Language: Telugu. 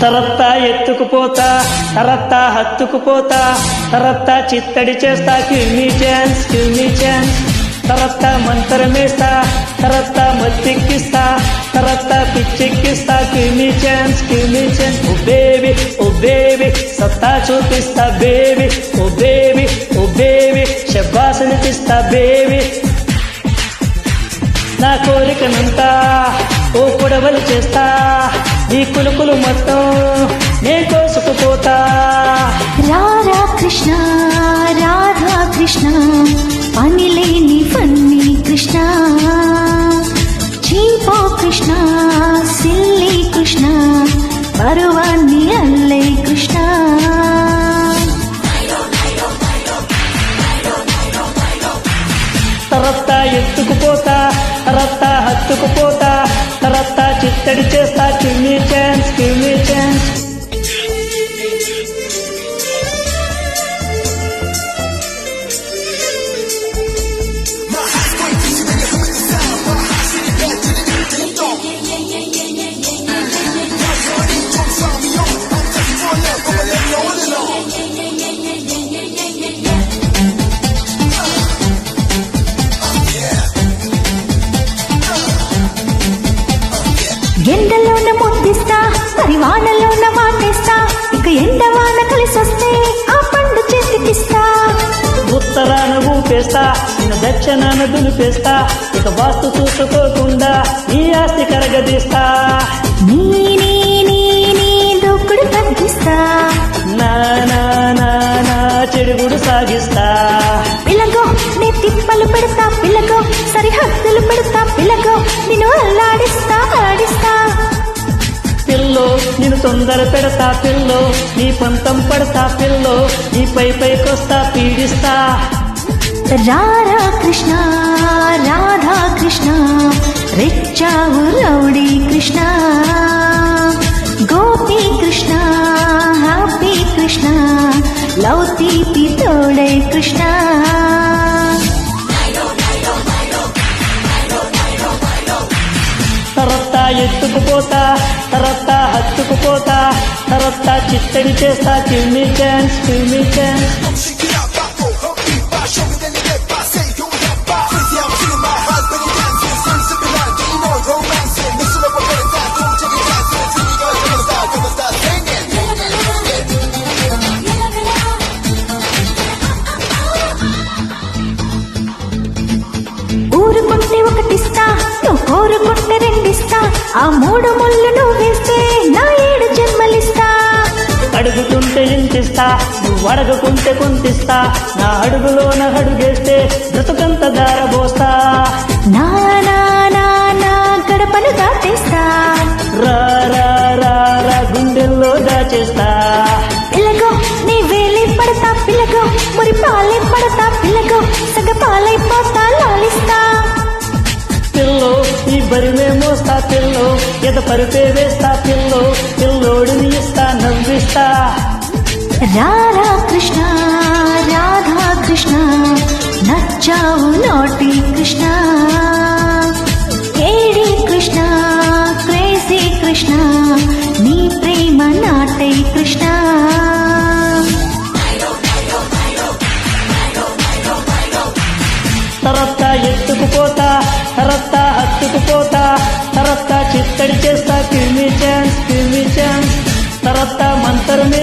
తరత్తా ఎత్తుకుపోతా, తరత్తా హత్తుకుపోతా, తరత్తా చిత్తడి చేస్తా, give me chance, give me chance. తరత్తా మంతరమేస్తా, తరత్తా మత్తెక్కిస్తా, తరత్తా పిచ్చెక్కిస్తా, give me chance, give me chance. Oh baby సత్తా చూపిస్తా బేబీ, ఓ బేబీ శబ్బాసనిపిస్తా బేబీ. నా కోరికనంతా ఓ పొడవలు చేస్తా, నీ కులుకులు మొత్తం నే కోసుకుపోతా. రాధా కృష్ణ రాధా కృష్ణ పనిలేని ఫన్నీ కృష్ణ, చీపో కృష్ణ సిల్లి కృష్ణ, పరువాన్ని అల్లే కృష్ణ. తరత్తా ఎత్తుకుపోతా, తరత్తా హత్తుకుపోతా, తరత్తా చిత్తడి చేస్తా, give me chance, give me chance. ఎండలోన ముద్దిస్తా, పరివానలోన వాటేస్తా, ఇక ఎండవాన కలిసొస్తే ఆ పండు చేతికిస్తా. ఉత్తరాన ఊపేస్తా, నిన్న దక్షిణాన దులిపేస్తా, ఇక వాస్తు చూసుకోకుండా ఈ ఆస్తి కరగదీస్తా. నీ నీ నీ నీ దూకుడు తగ్గిస్తా, నా నా నా నా చెడుగుడు సాగిస్తా. పిల్లగో నీ తిప్పలు పెడతా, పిల్లగో సరిహద్దులు పెడతా, పిల్లగో నిన్ను అల్లాడిస్తా ఆడిస్తా. పిల్లో నేను తొందర పెడతా, పిల్లో నీ పంతం పడతా, పిల్లో నీ పైకొస్తా పీడిస్తా. రారా కృష్ణ రాధా కృష్ణ రెచ్చావు rowdy Krishna, Gopi Krishna happy Krishna, love తీపి తోడై కృష్ణ. తరత్తా ఎత్తుకుపోతా, తరత్తా హత్తుకుపోతా, తరత్తా చిత్తడి చేస్తా, give me chance, give me chance. ఊరుకుంటే ఒకటిస్తా, నువ్వు కోరుకుంటే రెండిస్తా, ఆ మూడు ముళ్ళు నువ్వు వేస్తే నా 7 జన్మలిస్తా. అడుగుతుంటే ఇంతిస్తా, నువ్వు అడగకుంటే కొంతిస్తా, నా అడుగులోన అడుగేస్తే బ్రతుకంత దారబోస్తా. నా నా నా నా గడపను దాటేస్తా, రా రా రా రా గుండెల్లో దాచేస్తా. పిల్లగో నీ వేలే పడతా, పిల్లగో మరి పాలే పడతా, పిల్లగో సగ పాలైపోతా లాలిస్తా. పిల్లో ఈ బరిమే మోస్తా, పిల్లో ఎద పరిపే వేస్తా, పిల్లో పిల్లోడిని ఇస్తా నవ్విస్తా. రాధా కృష్ణ రాధా కృష్ణ నచ్చావు నాటి కృష్ణ, కేడి కృష్ణ క్రేజీ కృష్ణ, నీ ప్రేమ నాటై కృష్ణ. తరత్తా ఎత్తుకుపోతా, తరత్తా హత్తుకుపోతా, తరత్తా చిత్తడి చేస్తా, give me chance, give me chance. తరత్తా మంతరమే